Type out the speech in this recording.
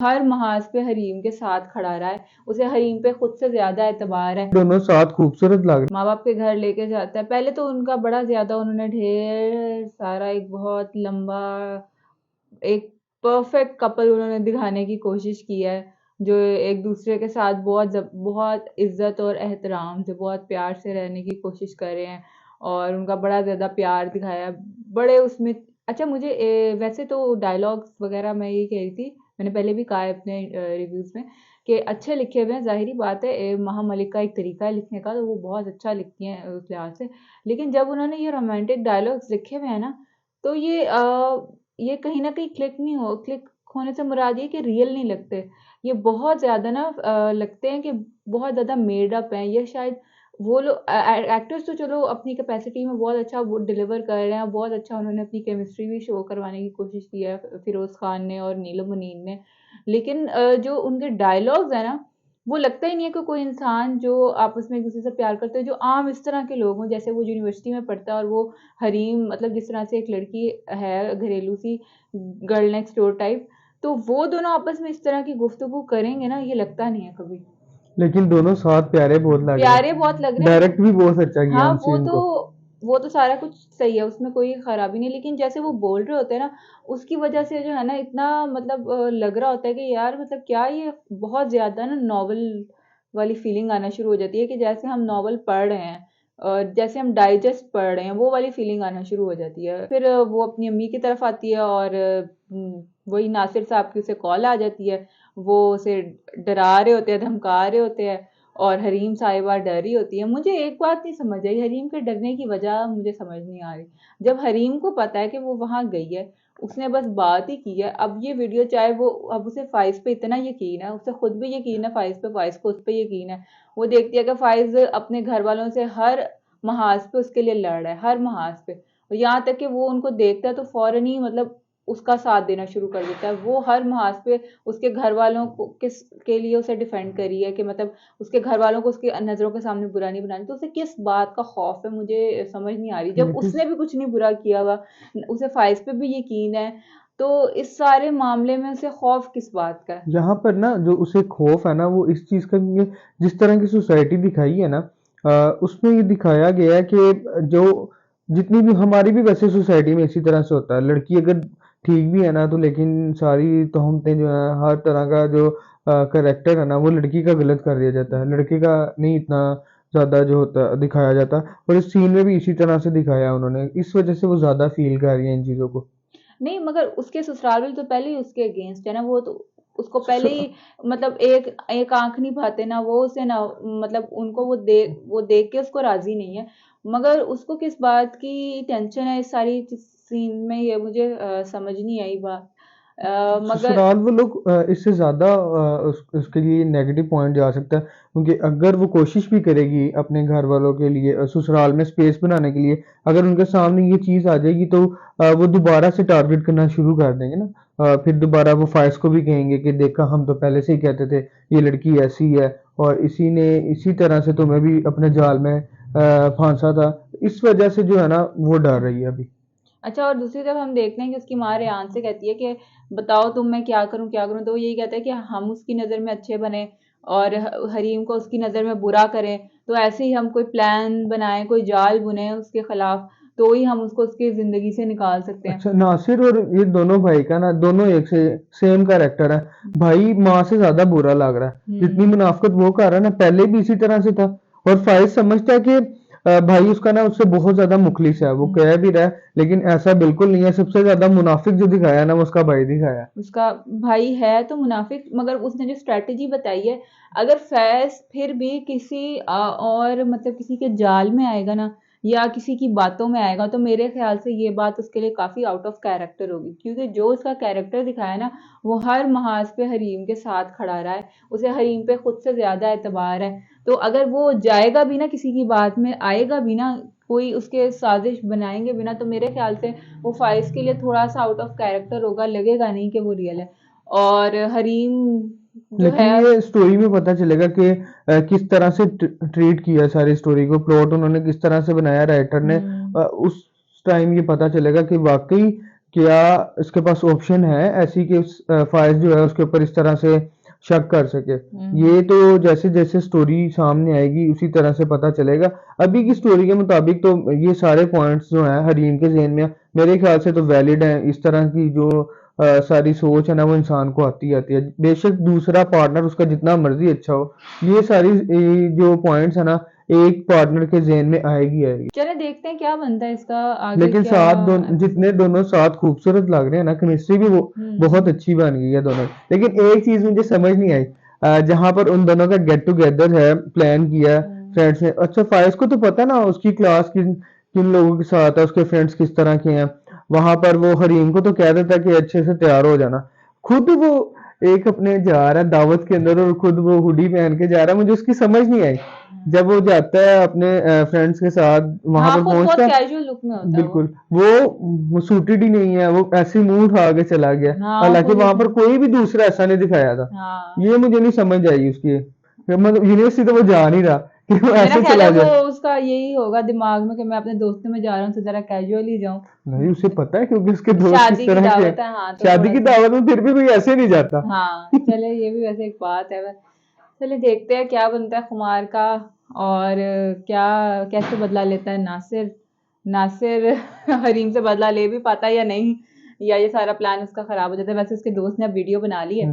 हर महाज पे हरीम के साथ खड़ा रहा है, उसे हरीम पे खुद से ज्यादा एतबार है। दोनों साथ खूबसूरत लग माँ बाप के घर लेके जाता है, पहले तो उनका बड़ा ज्यादा उन्होंने ढेर सारा एक बहुत लंबा एक परफेक्ट कपल उन्होंने दिखाने की कोशिश की है, जो एक दूसरे के साथ बहुत इज्जत और एहतराम से बहुत प्यार से रहने की कोशिश कर रहे हैं, और उनका बड़ा ज्यादा प्यार दिखाया है, बड़े उसमें। अच्छा, मुझे वैसे तो डायलॉग्स वगैरह मैं ये कह रही थी, मैंने पहले भी कहा है अपने रिव्यूज में कि अच्छे लिखे हुए हैं, जाहिर बात है महा मलिक का एक तरीका है लिखने का, तो वो बहुत अच्छा लिखती हैं उस लिहाज से। लेकिन जब उन्होंने ये रोमांटिक डायलॉग्स लिखे हुए हैं ना, तो ये कहीं न कहीं क्लिक होने से मुराद ये है कि रियल नहीं लगते। ये बहुत ज़्यादा ना लगते हैं कि बहुत ज़्यादा मेड अप हैं। ये शायद वो लोग एक्टर्स तो चलो अपनी कैपेसिटी में बहुत अच्छा वो डिलीवर कर रहे हैं, बहुत अच्छा उन्होंने अपनी केमिस्ट्री भी शो करवाने की कोशिश की है फिरोज़ खान ने और नीलम मुनीर ने। लेकिन जो उनके डायलॉग्स हैं ना, वो लगता ही नहीं है कि कोई इंसान जो आपस में एक-दूसरे से प्यार करते हैं, जो आम इस तरह के लोग हों, जैसे वो यूनिवर्सिटी में पढ़ता है और वो हरीम, मतलब जिस तरह से एक लड़की है घरेलू सी गर्ल नेक्स्ट डोर टाइप, तो वो दोनों आपस में इस तरह की गुफ्तगू करेंगे ना, ये लगता नहीं है कभी। लेकिन दोनों साथ प्यारे बहुत लग रहे प्यारे बहुत लग हैं। रहे हैं वो। डायरेक्ट भी बहुत अच्छा किया हाँ, उन सीन को। वो तो सारा कुछ सही है, उसमें कोई खराबी नहीं, लेकिन जैसे वो बोल रहे होते हैं ना, उसकी वजह से जो है ना इतना मतलब लग रहा होता है कि यार मतलब क्या ये बहुत ज्यादा ना नॉवल वाली फीलिंग आना शुरू हो जाती है, कि जैसे हम नॉवल पढ़ रहे हैं और जैसे हम डाइजेस्ट पढ़ रहे हैं, वो वाली फीलिंग आना शुरू हो जाती है। फिर वो अपनी अम्मी की तरफ आती है और वही नासिर साहब की उसे कॉल आ जाती है, वो उसे डरा रहे होते हैं, धमका रहे होते हैं, और हरीम साहिबा डर रही होती है। मुझे एक बात नहीं समझ आई, हरीम के डरने की वजह मुझे समझ नहीं आ रही। जब हरीम को पता है कि वो वहां गई है, उसने बस बात ही की है, अब ये वीडियो चाहे वो, अब उसे फाइज पे इतना यकीन है, उसे खुद भी यकीन है फाइज पे, फाइज को उस पे यकीन है। वो देखती है कि फाइज अपने घर वालों से हर महाज पे उसके लिए लड़ रहा है, हर महाज पे, और यहाँ तक कि वो उनको देखता है तो फौरन ही मतलब उसका साथ देना शुरू कर देता है। वो हर महाज पे उसके घर वालों को किस के लिए उसे डिफेंड करी है, कि मतलब उसके घर वालों को उसकी नज़रों के सामने बुरा नहीं बनाना, तो उसे किस बात का खौफ है, मुझे समझ नहीं आ रही, जब लेकिन उसने भी कुछ नहीं बुरा किया हुआ, उसे फाइज पे भी यकीन है, तो इस सारे मामले में उसे खौफ किस बात का है। यहाँ पर ना जो उसे खौफ है ना वो इस चीज का, ये जिस तरह की सोसाइटी दिखाई है ना, उसमें ये दिखाया गया है कि जो जितनी भी हमारी भी वैसे सोसाइटी में इसी तरह से होता है। लड़की अगर ठीक भी है ना, तो लेकिन सारी तोहमतें जो है, हर तरह का जो करेक्टर है ना, वो लड़की का गलत कर दिया जाता है, लड़के का नहीं इतना ज्यादा जो होता दिखाया जाता। और इस सीन में भी इसी तरह से दिखाया उन्होंने, इस वजह से वो ज्यादा फील कर रही है इन चीजों को। नहीं, मगर उसके ससुराल वाले तो पहले ही उसके अगेंस्ट है ना, वो तो उसको पहले ही मतलब एक एक आंख नहीं भाते ना वो उसे ना, मतलब उनको वो देख के उसको राजी नहीं है। मगर उसको किस बात की टेंशन है इस सारी सीन में, ये मुझे समझ नहीं आई बात। मगर ससुराल वो लोग इससे ज़्यादा उसके लिए नेगेटिव पॉइंट जा सकता है, क्योंकि अगर वो कोशिश भी करेगी अपने घर वालों के लिए ससुराल में स्पेस बनाने के लिए, अगर उनके सामने ये चीज़ आ जाएगी तो वो दोबारा से टारगेट करना शुरू कर देंगे ना। फिर दोबारा वो फायस को भी कहेंगे कि देखा, हम तो पहले से ही कहते थे ये लड़की ऐसी है, और इसी ने इसी तरह से तुम्हें भी अपने जाल में फांसा था। इस वजह से जो है ना वो डर रही है अभी। अच्छा, और दूसरी तरफ हम देखते हैं कि उसकी माँ रेहान से कहती है कि बताओ तुम, मैं क्या करूं, तो वो यही कहता है कि हम उसकी नज़र में अच्छे बने और हरीम को उसकी नज़र में बुरा करें, तो ऐसे ही हम कोई प्लान बनाएं, कोई जाल बुने उसके खिलाफ, तो ही हम उसको उसकी ज़िंदगी से निकाल सकते हैं। अच्छा, नासिर और ये दोनों भाई का ना, दोनों एक से सेम कैरेक्टर है। भाई माँ से ज्यादा बुरा लग रहा है, जितनी हम्म। मुनाफिकत वो कर रहा है ना, पहले भी इसी तरह से था। और फाइज समझता है कि भाई उसका ना उससे बहुत ज्यादा मुखलिस है, वो कह भी रहा है, लेकिन ऐसा बिल्कुल नहीं है। सबसे ज्यादा मुनाफिक जो दिखाया है ना, वो उसका भाई दिखाया है। उसका भाई है तो मुनाफिक, मगर उसने जो स्ट्रेटजी बताई है, अगर फैज फिर भी किसी और मतलब किसी के जाल में आएगा ना, या किसी की बातों में आएगा, तो मेरे ख्याल से ये बात उसके लिए काफी आउट ऑफ कैरेक्टर होगी, क्योंकि जो उसका कैरेक्टर दिखाया ना, वो हर महाज पे हरीम के साथ खड़ा रहा है, उसे हरीम पे खुद से ज्यादा एतबार है। तो अगर वो जाएगा भी ना, किसी की बात में आएगा भी ना, कोई उसके साजिश बनाएंगे बिना, तो मेरे ख्याल से वो फाइज के लिए थोड़ा सा आउट ऑफ कैरेक्टर होगा, लगेगा नहीं कि वो रियल है। और हरीम जो है, लेकिन ये स्टोरी में पता चलेगा कि किस तरह से ट्रीट किया सारी स्टोरी को, प्लॉट उन्होंने किस तरह से बनाया राइटर ने। हम्म, उस टाइम ये पता चलेगा कि वाकई क्या इसके पास ऑप्शन है ऐसी कि फायज जो है उसके ऊपर इस तरह से शक कर सके। ये तो जैसे जैसे स्टोरी सामने आएगी उसी तरह से पता चलेगा। अभी की स्टोरी के मुताबिक तो ये सारे पॉइंट्स जो हैं हरीम के ज़हन में मेरे ख्याल से तो वैलिड हैं। इस तरह की जो सारी सोच है ना वो इंसान को आती है। बेशक दूसरा पार्टनर उसका जितना मर्जी अच्छा हो, ये सारी जो पॉइंट्स है ना एक पार्टनर के ज़हन में आएगी। चले देखते हैं क्या बनता है इसका आगे लेकिन क्या साथ जितने एपिसोड। दोनों साथ खूबसूरत लग रहे हैं ना, केमिस्ट्री भी वो बहुत अच्छी बन गई है दोनों। लेकिन एक चीज मुझे समझ नहीं आई, जहां पर उन दोनों का गेट टुगेदर है, प्लान किया हम्म। फ्रेंड्स ने। अच्छा फायज को तो पता ना उसकी क्लास किन किन लोगों के साथ है, उसके फ्रेंड्स किस तरह के हैं। वहां पर वो हरीम को तो कह देता है कि अच्छे से तैयार हो जाना। खुद वो एक अपने जा रहा है दावत के अंदर और खुद वो हुडी पहन के जा रहा है। मुझे उसकी समझ नहीं आई। जब वो जाता है अपने फ्रेंड्स के साथ वहां हाँ, पर खुद बहुत पहुंचता है, कैजुअल लुक में होता है वो। बिल्कुल वो सूटेड ही नहीं है, वो ऐसे मुंह उठा के चला गया। हाँ, हालांकि खुद वहां इतना। पर कोई भी दूसरा ऐसा नहीं दिखाया था। हाँ। ये मुझे नहीं समझ आई उसकी। मतलब यूनिवर्सिटी तो वो जा नहीं रहा कि वो मेरा ऐसे ख्याल है चला वो जाए। उसका यही होगा दिमाग में कि मैं अपने दोस्तों में जा रहा हूँ तो जरा कैजुअल ही जाऊं। नहीं उसे पता है क्योंकि उसके दोस्त किस शादी की तरह के हैं। दावत है, हाँ, तो शादी थोड़ा की सा। दावत में फिर भी कोई ऐसे नहीं जाता। हाँ, चले ये भी वैसे एक बात है। चले देखते हैं क्या बनता है खुमार का। और क्या कैसे बदला लेता है नासिर। नासिर हरीम से बदला ले भी पाता है या नहीं, या ये सारा प्लान उसका खराब हो जाता है। वैसे उसके दोस्त ने अब वीडियो बना ली है।